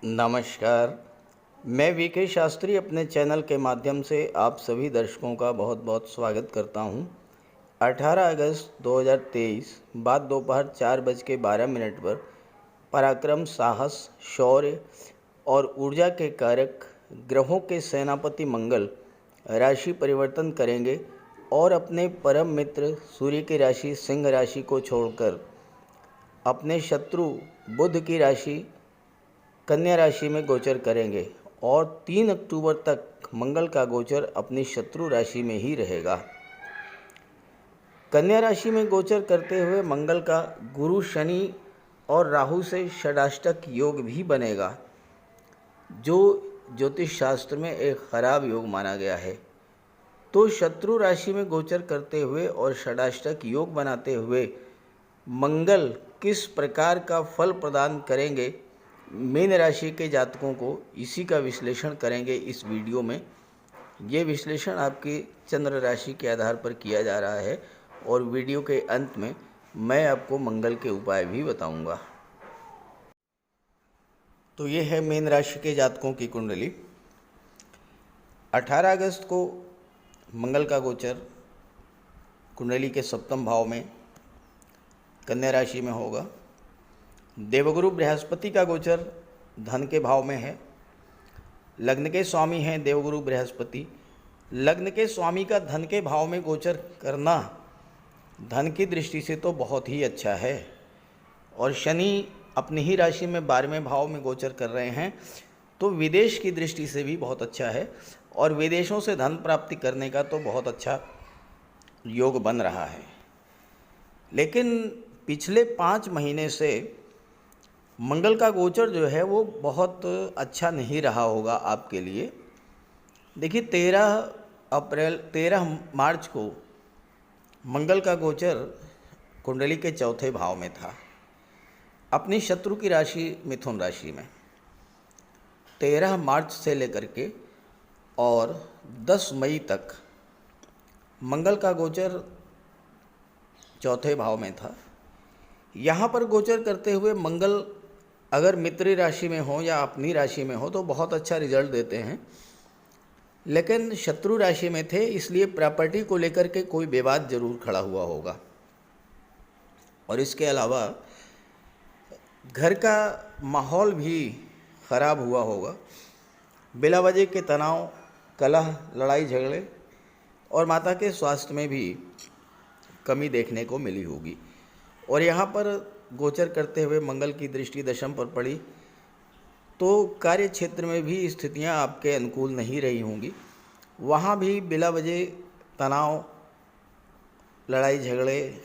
नमस्कार। मैं वीके शास्त्री अपने चैनल के माध्यम से आप सभी दर्शकों का बहुत बहुत स्वागत करता हूं। 18 अगस्त 2023 बाद दोपहर 4:12 पर पराक्रम, साहस, शौर्य और ऊर्जा के कारक ग्रहों के सेनापति मंगल राशि परिवर्तन करेंगे और अपने परम मित्र सूर्य की राशि सिंह राशि को छोड़कर अपने शत्रु बुध की राशि कन्या राशि में गोचर करेंगे और 3 अक्टूबर तक मंगल का गोचर अपनी शत्रु राशि में ही रहेगा। कन्या राशि में गोचर करते हुए मंगल का गुरु, शनि और राहु से षडाष्टक योग भी बनेगा, जो ज्योतिष शास्त्र में एक खराब योग माना गया है। तो शत्रु राशि में गोचर करते हुए और षडाष्टक योग बनाते हुए मंगल किस प्रकार का फल प्रदान करेंगे मीन राशि के जातकों को, इसी का विश्लेषण करेंगे इस वीडियो में। ये विश्लेषण आपकी चंद्र राशि के आधार पर किया जा रहा है और वीडियो के अंत में मैं आपको मंगल के उपाय भी बताऊंगा। तो ये है मीन राशि के जातकों की कुंडली। 18 अगस्त को मंगल का गोचर कुंडली के सप्तम भाव में कन्या राशि में होगा। देवगुरु बृहस्पति का गोचर धन के भाव में है। लग्न के स्वामी हैं देवगुरु बृहस्पति। लग्न के स्वामी का धन के भाव में गोचर करना धन की दृष्टि से तो बहुत ही अच्छा है। और शनि अपनी ही राशि में 12वें भाव में गोचर कर रहे हैं, तो विदेश की दृष्टि से भी बहुत अच्छा है और विदेशों से धन प्राप्ति करने का तो बहुत अच्छा योग बन रहा है। लेकिन पिछले 5 महीने से मंगल का गोचर जो है वो बहुत अच्छा नहीं रहा होगा आपके लिए। देखिए 13 मार्च को मंगल का गोचर कुंडली के चौथे भाव में था, अपनी शत्रु की राशि मिथुन राशि में। 13 मार्च से लेकर के और 10 मई तक मंगल का गोचर चौथे भाव में था। यहाँ पर गोचर करते हुए मंगल अगर मित्र राशि में हो या अपनी राशि में हो तो बहुत अच्छा रिजल्ट देते हैं, लेकिन शत्रु राशि में थे, इसलिए प्रॉपर्टी को लेकर के कोई विवाद जरूर खड़ा हुआ होगा। और इसके अलावा घर का माहौल भी ख़राब हुआ होगा। बिला वजह के तनाव, कलह, लड़ाई झगड़े और माता के स्वास्थ्य में भी कमी देखने को मिली होगी। और यहाँ पर गोचर करते हुए मंगल की दृष्टि दशम पर पड़ी, तो कार्य क्षेत्र में भी स्थितियाँ आपके अनुकूल नहीं रही होंगी। वहाँ भी बिला वजह तनाव, लड़ाई झगड़े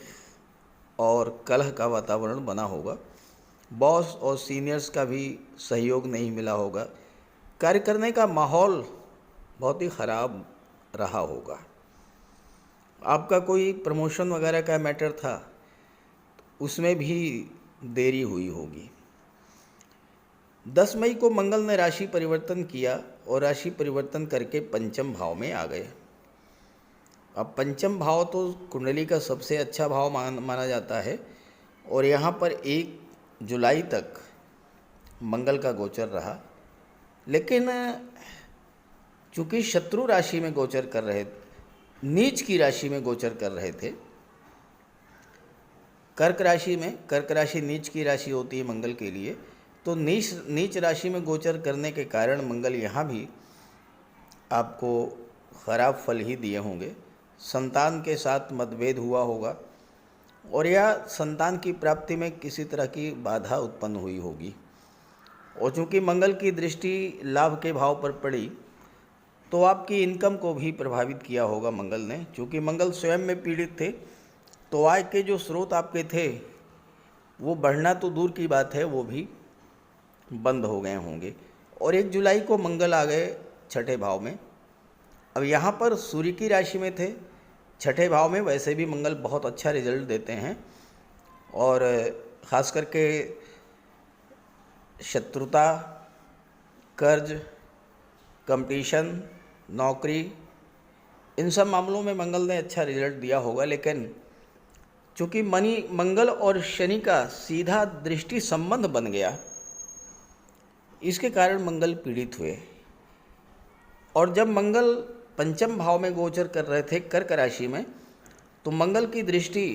और कलह का वातावरण बना होगा। बॉस और सीनियर्स का भी सहयोग नहीं मिला होगा। कार्य करने का माहौल बहुत ही ख़राब रहा होगा। आपका कोई प्रमोशन वगैरह का मैटर था, उसमें भी देरी हुई होगी। 10 मई को मंगल ने राशि परिवर्तन किया और राशि परिवर्तन करके पंचम भाव में आ गए। अब पंचम भाव तो कुंडली का सबसे अच्छा भाव माना जाता है और यहाँ पर 1 जुलाई तक मंगल का गोचर रहा। लेकिन चूँकि शत्रु राशि में गोचर कर रहे, नीच की राशि में गोचर कर रहे थे, कर्क राशि नीच की राशि होती है मंगल के लिए, तो नीच राशि में गोचर करने के कारण मंगल यहाँ भी आपको खराब फल ही दिए होंगे। संतान के साथ मतभेद हुआ होगा और या संतान की प्राप्ति में किसी तरह की बाधा उत्पन्न हुई होगी। और चूँकि मंगल की दृष्टि लाभ के भाव पर पड़ी, तो आपकी इनकम को भी प्रभावित किया होगा मंगल ने। चूँकि मंगल स्वयं में पीड़ित थे, तो आय के जो स्रोत आपके थे वो बढ़ना तो दूर की बात है, वो भी बंद हो गए होंगे। और 1 जुलाई को मंगल आ गए छठे भाव में। अब यहाँ पर सूर्य की राशि में थे, छठे भाव में वैसे भी मंगल बहुत अच्छा रिजल्ट देते हैं और ख़ास करके शत्रुता, कर्ज, कंपटीशन, नौकरी, इन सब मामलों में मंगल ने अच्छा रिजल्ट दिया होगा। लेकिन चूँकि मंगल और शनि का सीधा दृष्टि संबंध बन गया, इसके कारण मंगल पीड़ित हुए। और जब मंगल पंचम भाव में गोचर कर रहे थे कर्क राशि में, तो मंगल की दृष्टि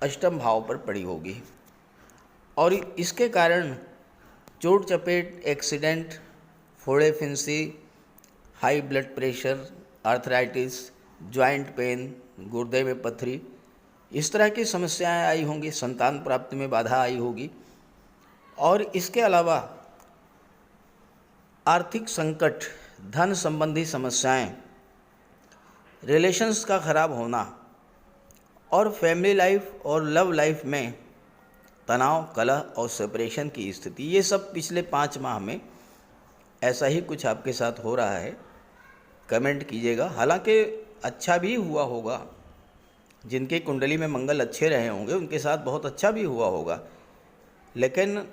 अष्टम भाव पर पड़ी होगी और इसके कारण चोट चपेट, एक्सीडेंट, फोड़े फिंसी, high blood pressure, arthritis, joint pain, गुर्दे में पथरी, इस तरह की समस्याएं आई होंगी। संतान प्राप्ति में बाधा आई होगी और इसके अलावा आर्थिक संकट, धन संबंधी समस्याएं, रिलेशंस का खराब होना और फैमिली लाइफ और लव लाइफ में तनाव, कलह और सेपरेशन की स्थिति, ये सब पिछले 5 माह में ऐसा ही कुछ आपके साथ हो रहा है। कमेंट कीजिएगा। हालांकि अच्छा भी हुआ होगा, जिनके कुंडली में मंगल अच्छे रहे होंगे उनके साथ बहुत अच्छा भी हुआ होगा, लेकिन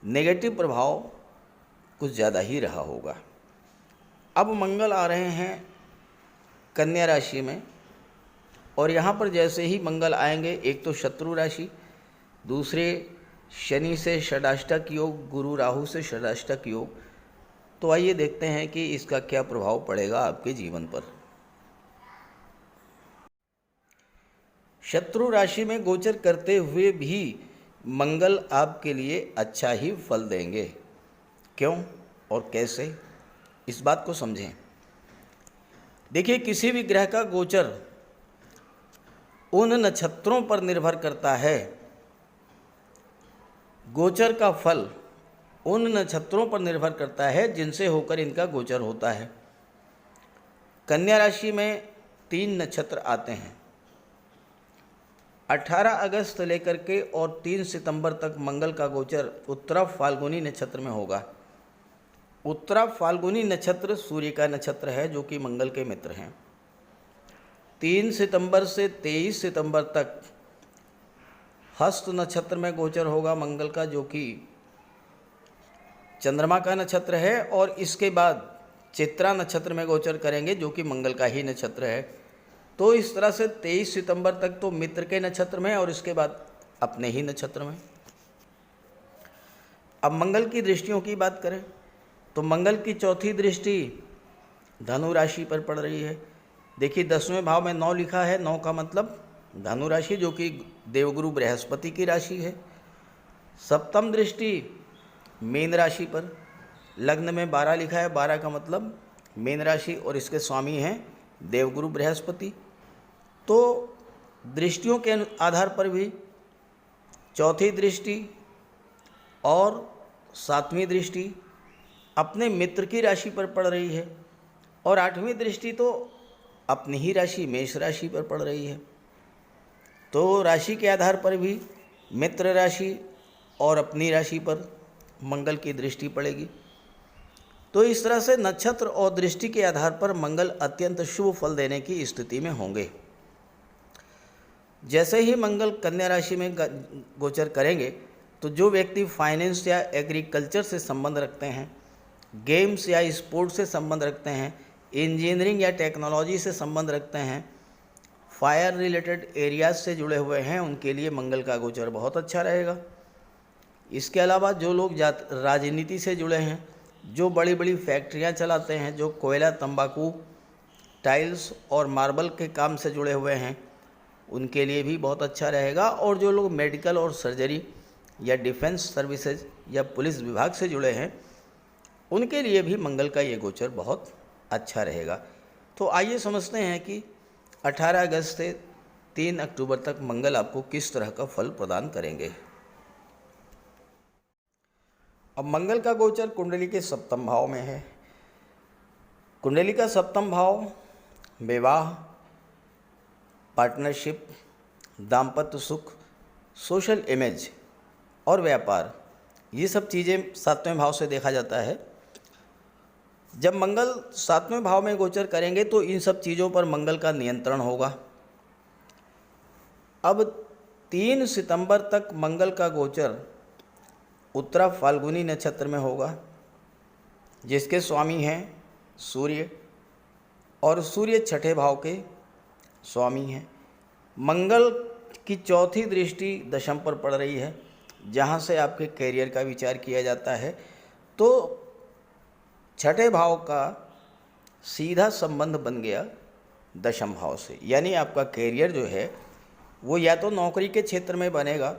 नेगेटिव प्रभाव कुछ ज़्यादा ही रहा होगा। अब मंगल आ रहे हैं कन्या राशि में और यहाँ पर जैसे ही मंगल आएंगे, एक तो शत्रु राशि, दूसरे शनि से षडाष्टक योग, गुरु राहु से षडाष्टक योग। तो आइए देखते हैं कि इसका क्या प्रभाव पड़ेगा आपके जीवन पर। शत्रु राशि में गोचर करते हुए भी मंगल आपके लिए अच्छा ही फल देंगे। क्यों और कैसे, इस बात को समझें। देखिए, किसी भी ग्रह का गोचर उन नक्षत्रों पर निर्भर करता है। गोचर का फल उन नक्षत्रों पर निर्भर करता है जिनसे होकर इनका गोचर होता है। कन्या राशि में 3 नक्षत्र आते हैं। 18 अगस्त लेकर के और 3 सितंबर तक मंगल का गोचर उत्तरा फाल्गुनी नक्षत्र में होगा। उत्तरा फाल्गुनी नक्षत्र सूर्य का नक्षत्र है, जो कि मंगल के मित्र हैं। 3 सितंबर से 23 सितंबर तक हस्त नक्षत्र में गोचर होगा मंगल का, जो कि चंद्रमा का नक्षत्र है, और इसके बाद चित्रा नक्षत्र में गोचर करेंगे, जो कि मंगल का ही नक्षत्र है। तो इस तरह से 23 सितंबर तक तो मित्र के नक्षत्र में और इसके बाद अपने ही नक्षत्र में। अब मंगल की दृष्टियों की बात करें तो मंगल की चौथी दृष्टि धनु राशि पर पड़ रही है। देखिए, 10वें भाव में 9 लिखा है। 9 का मतलब धनु राशि, जो कि देवगुरु बृहस्पति की राशि है। सप्तम दृष्टि मीन राशि पर, लग्न में 12 लिखा है। 12 का मतलब मीन राशि और इसके स्वामी हैं देवगुरु बृहस्पति। तो दृष्टियों के आधार पर भी चौथी दृष्टि और 7वीं दृष्टि अपने मित्र की राशि पर पड़ रही है और 8वीं दृष्टि तो अपनी ही राशि मेष राशि पर पड़ रही है। तो राशि के आधार पर भी मित्र राशि और अपनी राशि पर मंगल की दृष्टि पड़ेगी। तो इस तरह से नक्षत्र और दृष्टि के आधार पर मंगल अत्यंत शुभ फल देने की स्थिति में होंगे। जैसे ही मंगल कन्या राशि में गोचर करेंगे, तो जो व्यक्ति फाइनेंस या एग्रीकल्चर से संबंध रखते हैं, गेम्स या स्पोर्ट्स से संबंध रखते हैं, इंजीनियरिंग या टेक्नोलॉजी से संबंध रखते हैं, फायर रिलेटेड एरियाज से जुड़े हुए हैं, उनके लिए मंगल का गोचर बहुत अच्छा रहेगा। इसके अलावा जो लोग राजनीति से जुड़े हैं, जो बड़ी बड़ी फैक्ट्रियां चलाते हैं, जो कोयला, तंबाकू, टाइल्स और मार्बल के काम से जुड़े हुए हैं, उनके लिए भी बहुत अच्छा रहेगा। और जो लोग मेडिकल और सर्जरी या डिफेंस सर्विसेज या पुलिस विभाग से जुड़े हैं, उनके लिए भी मंगल का ये गोचर बहुत अच्छा रहेगा। तो आइए समझते हैं कि 18 अगस्त से 3 अक्टूबर तक मंगल आपको किस तरह का फल प्रदान करेंगे। अब मंगल का गोचर कुंडली के 7वें भाव में है। कुंडली का 7वां भाव विवाह, पार्टनरशिप, दाम्पत्य सुख, सोशल इमेज और व्यापार, ये सब चीज़ें 7वें भाव से देखा जाता है। जब मंगल 7वें भाव में गोचर करेंगे तो इन सब चीज़ों पर मंगल का नियंत्रण होगा। अब 3 सितंबर तक मंगल का गोचर उत्तरा फाल्गुनी नक्षत्र में होगा, जिसके स्वामी हैं सूर्य, और सूर्य 6ठे भाव के स्वामी हैं। मंगल की चौथी दृष्टि दशम पर पड़ रही है, जहाँ से आपके कैरियर का विचार किया जाता है। तो छठे भाव का सीधा संबंध बन गया दशम भाव से, यानी आपका कैरियर जो है वो या तो नौकरी के क्षेत्र में बनेगा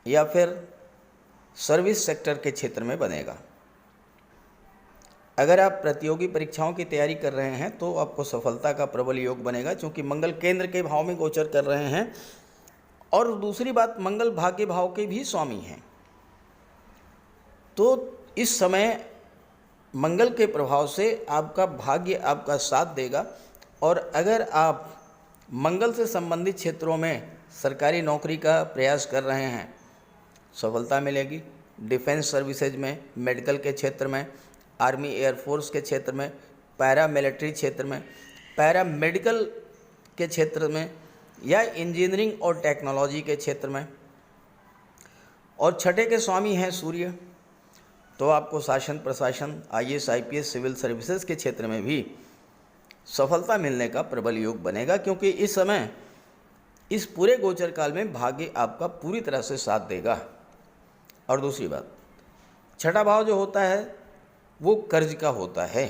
या फिर सर्विस सेक्टर के क्षेत्र में बनेगा। अगर आप प्रतियोगी परीक्षाओं की तैयारी कर रहे हैं तो आपको सफलता का प्रबल योग बनेगा, क्योंकि मंगल केंद्र के भाव में गोचर कर रहे हैं। और दूसरी बात, मंगल भाग्य भाव के भी स्वामी हैं, तो इस समय मंगल के प्रभाव से आपका भाग्य आपका साथ देगा। और अगर आप मंगल से संबंधित क्षेत्रों में सरकारी नौकरी का प्रयास कर रहे हैं, सफलता मिलेगी। डिफेंस सर्विसेज में, मेडिकल के क्षेत्र में, आर्मी एयरफोर्स के क्षेत्र में, पैरा मिलिट्री क्षेत्र में, पैरा मेडिकल के क्षेत्र में, या इंजीनियरिंग और टेक्नोलॉजी के क्षेत्र में। और छठे के स्वामी हैं सूर्य, तो आपको शासन प्रशासन, आईएएस आईपीएस, सिविल सर्विसेज के क्षेत्र में भी सफलता मिलने का प्रबल योग बनेगा, क्योंकि इस समय इस पूरे गोचर काल में भाग्य आपका पूरी तरह से साथ देगा। और दूसरी बात, छठा भाव जो होता है वो कर्ज का होता है।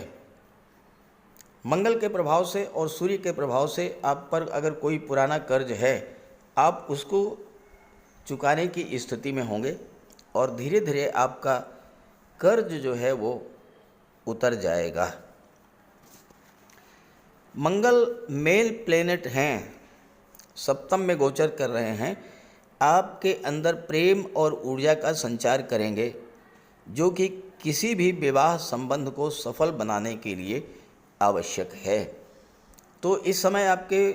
मंगल के प्रभाव से और सूर्य के प्रभाव से आप पर अगर कोई पुराना कर्ज है, आप उसको चुकाने की स्थिति में होंगे और धीरे धीरे आपका कर्ज जो है वो उतर जाएगा। मंगल मेल प्लेनेट हैं, सप्तम में गोचर कर रहे हैं, आपके अंदर प्रेम और ऊर्जा का संचार करेंगे, जो कि किसी भी विवाह संबंध को सफल बनाने के लिए आवश्यक है। तो इस समय आपके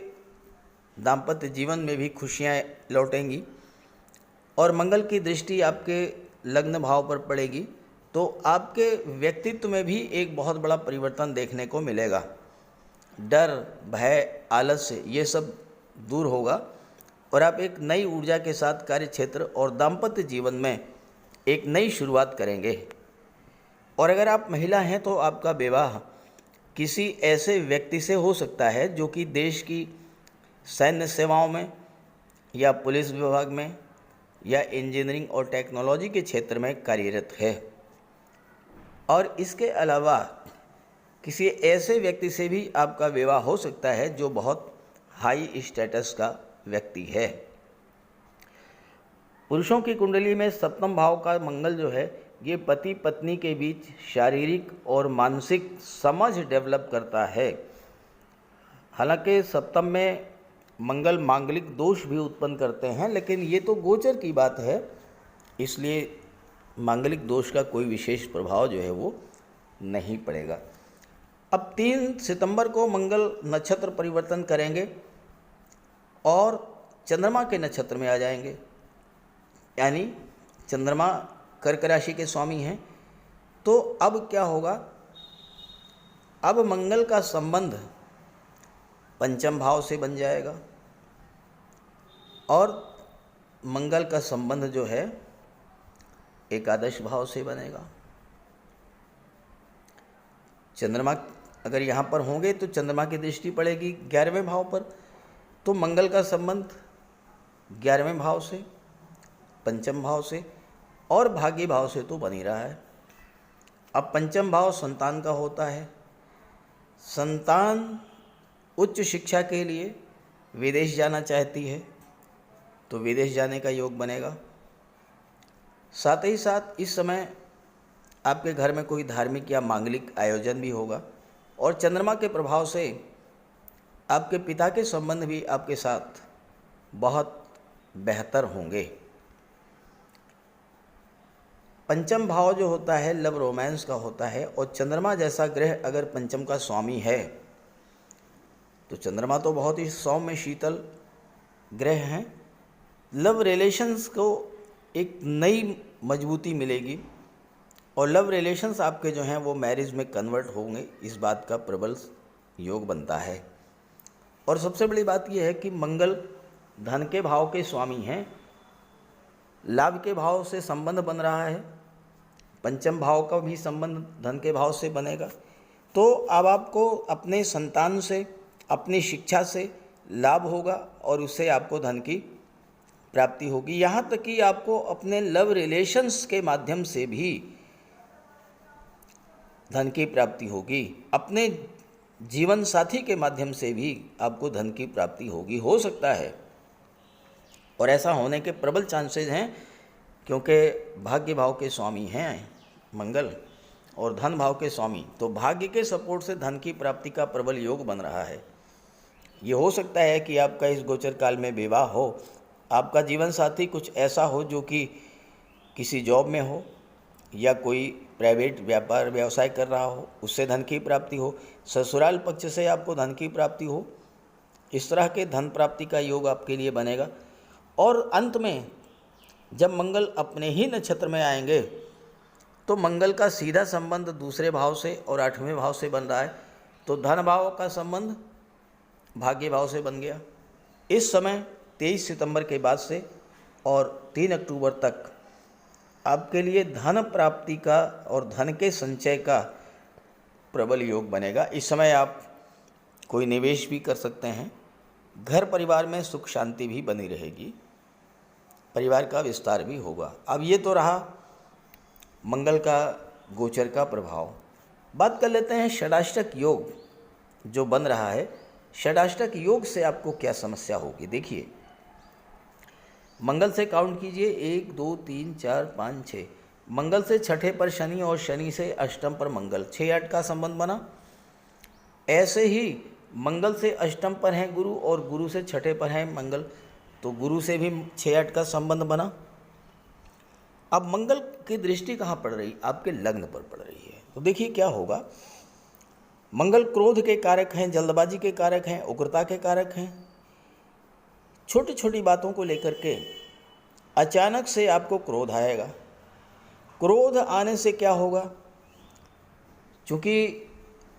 दाम्पत्य जीवन में भी खुशियाँ लौटेंगी और मंगल की दृष्टि आपके लग्न भाव पर पड़ेगी, तो आपके व्यक्तित्व में भी एक बहुत बड़ा परिवर्तन देखने को मिलेगा। डर, भय, आलस्य ये सब दूर होगा और आप एक नई ऊर्जा के साथ कार्य क्षेत्र और दाम्पत्य जीवन में एक नई शुरुआत करेंगे। और अगर आप महिला हैं तो आपका विवाह किसी ऐसे व्यक्ति से हो सकता है जो कि देश की सैन्य सेवाओं में या पुलिस विभाग में या इंजीनियरिंग और टेक्नोलॉजी के क्षेत्र में कार्यरत है। और इसके अलावा किसी ऐसे व्यक्ति से भी आपका विवाह हो सकता है जो बहुत हाई स्टेटस का व्यक्ति है। पुरुषों की कुंडली में सप्तम भाव का मंगल जो है ये पति पत्नी के बीच शारीरिक और मानसिक समझ डेवलप करता है। हालांकि सप्तम में मंगल मांगलिक दोष भी उत्पन्न करते हैं, लेकिन ये तो गोचर की बात है, इसलिए मांगलिक दोष का कोई विशेष प्रभाव जो है वो नहीं पड़ेगा। अब 3 सितंबर को मंगल नक्षत्र परिवर्तन करेंगे और चंद्रमा के नक्षत्र में आ जाएंगे, यानी चंद्रमा कर्क राशि के स्वामी हैं। तो अब क्या होगा, अब मंगल का संबंध पंचम भाव से बन जाएगा और मंगल का संबंध जो है एकादश भाव से बनेगा। चंद्रमा अगर यहाँ पर होंगे तो चंद्रमा की दृष्टि पड़ेगी 11वें भाव पर, तो मंगल का संबंध 11वें भाव से, पंचम भाव से और भाग्य भाव से तो बन ही रहा है। अब पंचम भाव संतान का होता है। संतान उच्च शिक्षा के लिए विदेश जाना चाहती है तो विदेश जाने का योग बनेगा। साथ ही साथ इस समय आपके घर में कोई धार्मिक या मांगलिक आयोजन भी होगा और चंद्रमा के प्रभाव से आपके पिता के संबंध भी आपके साथ बहुत बेहतर होंगे। पंचम भाव जो होता है लव रोमांस का होता है और चंद्रमा जैसा ग्रह अगर पंचम का स्वामी है तो चंद्रमा तो बहुत ही सौम्य शीतल ग्रह हैं। लव रिलेशंस को एक नई मजबूती मिलेगी और लव रिलेशंस आपके जो हैं वो मैरिज में कन्वर्ट होंगे, इस बात का प्रबल योग बनता है। और सबसे बड़ी बात यह है कि मंगल धन के भाव के स्वामी हैं, लाभ के भाव से संबंध बन रहा है, पंचम भाव का भी संबंध धन के भाव से बनेगा। तो अब आपको अपने संतान से, अपनी शिक्षा से लाभ होगा और उससे आपको धन की प्राप्ति होगी। यहाँ तक कि आपको अपने लव रिलेशंस के माध्यम से भी धन की प्राप्ति होगी। अपने जीवन साथी के माध्यम से भी आपको धन की प्राप्ति होगी, हो सकता है, और ऐसा होने के प्रबल चांसेस हैं, क्योंकि भाग्य भाव के स्वामी हैं मंगल और धन भाव के स्वामी, तो भाग्य के सपोर्ट से धन की प्राप्ति का प्रबल योग बन रहा है। ये हो सकता है कि आपका इस गोचर काल में विवाह हो, आपका जीवन साथी कुछ ऐसा हो जो कि किसी जॉब में हो या कोई प्राइवेट व्यापार व्यवसाय कर रहा हो, उससे धन की प्राप्ति हो, ससुराल पक्ष से आपको धन की प्राप्ति हो, इस तरह के धन प्राप्ति का योग आपके लिए बनेगा। और अंत में जब मंगल अपने ही नक्षत्र में आएंगे तो मंगल का सीधा संबंध दूसरे भाव से और 8वें भाव से बन रहा है, तो धन भाव का संबंध भाग्य भाव से बन गया। इस समय 23 सितंबर के बाद से और 3 अक्टूबर तक आपके लिए धन प्राप्ति का और धन के संचय का प्रबल योग बनेगा। इस समय आप कोई निवेश भी कर सकते हैं, घर परिवार में सुख शांति भी बनी रहेगी, परिवार का विस्तार भी होगा। अब ये तो रहा मंगल का गोचर का प्रभाव। बात कर लेते हैं षडाष्टक योग जो बन रहा है। षडाष्टक योग से आपको क्या समस्या होगी? देखिए, मंगल से काउंट कीजिए 1 2 3 4 5 6, मंगल से छठे पर शनि और शनि से अष्टम पर मंगल, 6-8 का संबंध बना। ऐसे ही मंगल से अष्टम पर हैं गुरु और गुरु से छठे पर हैं मंगल, तो गुरु से भी 6-8 का संबंध बना। अब मंगल की दृष्टि कहाँ पड़ रही? आपके लग्न पर पड़ रही है। तो देखिए क्या होगा। मंगल क्रोध के कारक हैं, जल्दबाजी के कारक हैं, उग्रता के कारक हैं। छोटी छोटी बातों को लेकर के अचानक से आपको क्रोध आएगा। क्रोध आने से क्या होगा? चूँकि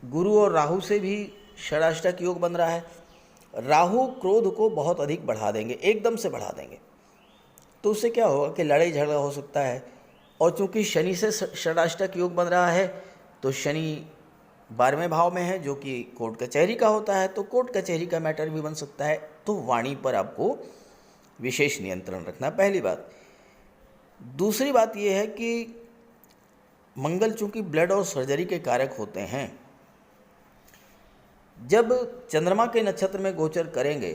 गुरु और राहु से भी षडाष्टक योग बन रहा है, राहु क्रोध को बहुत अधिक बढ़ा देंगे, एकदम से बढ़ा देंगे। तो उससे क्या होगा कि लड़ाई झगड़ा हो सकता है। और चूँकि शनि से षडाष्टक योग बन रहा है, तो शनि 12वें भाव में है जो कि कोर्ट कचहरी का होता है, तो कोर्ट कचहरी का मैटर भी बन सकता है। तो वाणी पर आपको विशेष नियंत्रण रखना, पहली बात। दूसरी बात यह है कि मंगल चूँकि ब्लड और सर्जरी के कारक होते हैं, जब चंद्रमा के नक्षत्र में गोचर करेंगे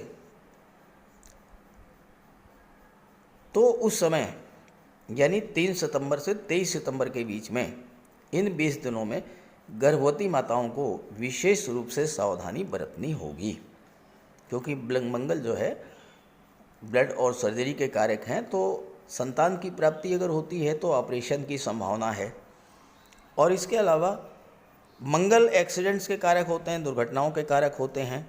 तो उस समय यानी 3 सितंबर से 23 सितंबर के बीच में, इन 20 दिनों में गर्भवती माताओं को विशेष रूप से सावधानी बरतनी होगी, क्योंकि मंगल जो है ब्लड और सर्जरी के कारक हैं। तो संतान की प्राप्ति अगर होती है तो ऑपरेशन की संभावना है। और इसके अलावा मंगल एक्सीडेंट्स के कारक होते हैं, दुर्घटनाओं के कारक होते हैं।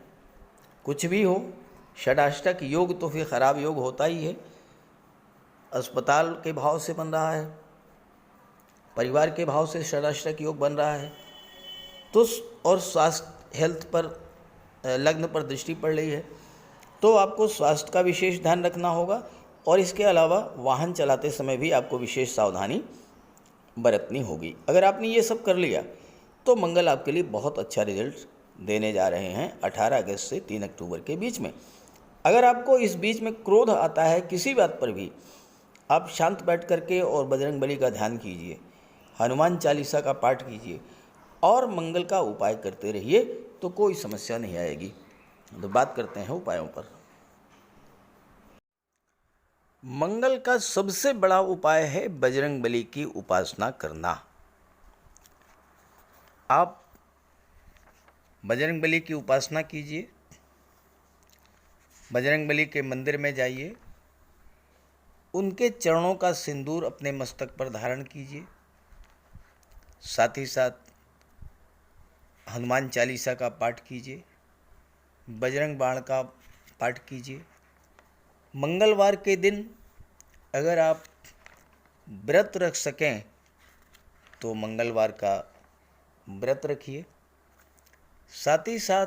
कुछ भी हो, षडाष्टक योग तो फिर खराब योग होता ही है। अस्पताल के भाव से बन रहा है, परिवार के भाव से षडाष्टक योग बन रहा है, तो और स्वास्थ्य हेल्थ पर लग्न पर दृष्टि पड़ रही है, तो आपको स्वास्थ्य का विशेष ध्यान रखना होगा। और इसके अलावा वाहन चलाते समय भी आपको विशेष सावधानी बरतनी होगी। अगर आपने ये सब कर लिया तो मंगल आपके लिए बहुत अच्छा रिजल्ट देने जा रहे हैं 18 अगस्त से 3 अक्टूबर के बीच में। अगर आपको इस बीच में क्रोध आता है किसी बात पर भी, आप शांत बैठ करके और बजरंगबली का ध्यान कीजिए, हनुमान चालीसा का पाठ कीजिए और मंगल का उपाय करते रहिए, तो कोई समस्या नहीं आएगी। तो बात करते हैं उपायों पर। मंगल का सबसे बड़ा उपाय है बजरंगबली की उपासना करना। आप बजरंगबली की उपासना कीजिए, बजरंगबली के मंदिर में जाइए, उनके चरणों का सिंदूर अपने मस्तक पर धारण कीजिए, साथ ही साथ हनुमान चालीसा का पाठ कीजिए, बजरंग बाण का पाठ कीजिए। मंगलवार के दिन अगर आप व्रत रख सकें तो मंगलवार का व्रत रखिए। साथ ही साथ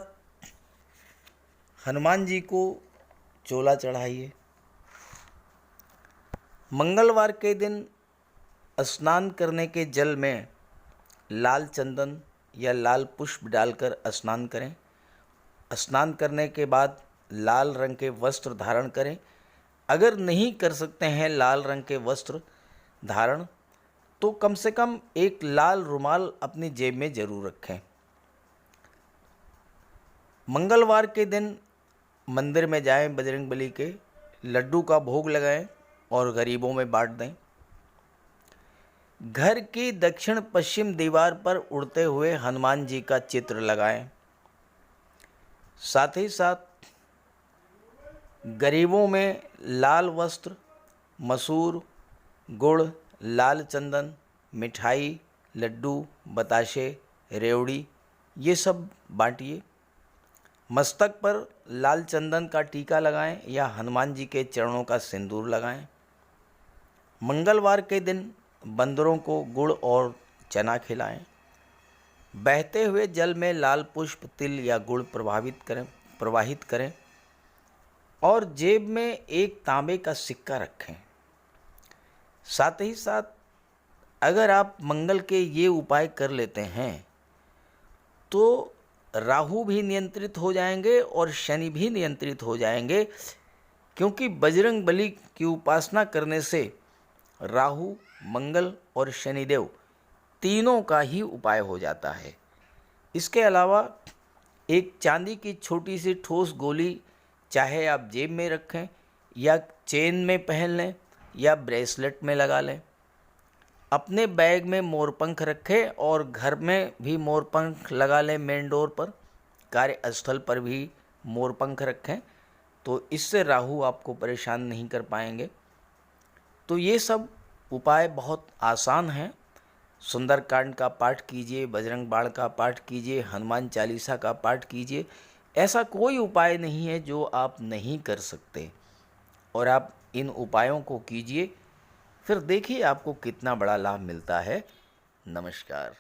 हनुमान जी को चोला चढ़ाइए। मंगलवार के दिन स्नान करने के जल में लाल चंदन या लाल पुष्प डालकर स्नान करें। स्नान करने के बाद लाल रंग के वस्त्र धारण करें। अगर नहीं कर सकते हैं लाल रंग के वस्त्र धारण, तो कम से कम एक लाल रुमाल अपनी जेब में ज़रूर रखें। मंगलवार के दिन मंदिर में जाएं, बजरंगबली के लड्डू का भोग लगाएं और गरीबों में बांट दें। घर की दक्षिण पश्चिम दीवार पर उड़ते हुए हनुमान जी का चित्र लगाएं। साथ ही साथ गरीबों में लाल वस्त्र, मसूर, गुड़, लाल चंदन, मिठाई, लड्डू, बताशे, रेवड़ी ये सब बांटिए। मस्तक पर लाल चंदन का टीका लगाएं या हनुमान जी के चरणों का सिंदूर लगाएं। मंगलवार के दिन बंदरों को गुड़ और चना खिलाएं। बहते हुए जल में लाल पुष्प, तिल या गुड़ प्रवाहित करें और जेब में एक तांबे का सिक्का रखें। साथ ही साथ अगर आप मंगल के ये उपाय कर लेते हैं तो राहु भी नियंत्रित हो जाएंगे और शनि भी नियंत्रित हो जाएंगे, क्योंकि बजरंग बली की उपासना करने से राहु, मंगल और शनिदेव तीनों का ही उपाय हो जाता है। इसके अलावा एक चांदी की छोटी सी ठोस गोली चाहे आप जेब में रखें या चेन में पहन लें या ब्रेसलेट में लगा लें। अपने बैग में मोरपंख रखें और घर में भी मोरपंख लगा लें। मेन डोर पर, कार्यस्थल पर भी मोरपंख रखें, तो इससे राहु आपको परेशान नहीं कर पाएंगे। तो ये सब उपाय बहुत आसान हैं। सुंदरकांड का पाठ कीजिए, बजरंग बाण का पाठ कीजिए, हनुमान चालीसा का पाठ कीजिए। ऐसा कोई उपाय नहीं है जो आप नहीं कर सकते, और आप इन उपायों को कीजिए, फिर देखिए आपको कितना बड़ा लाभ मिलता है। नमस्कार।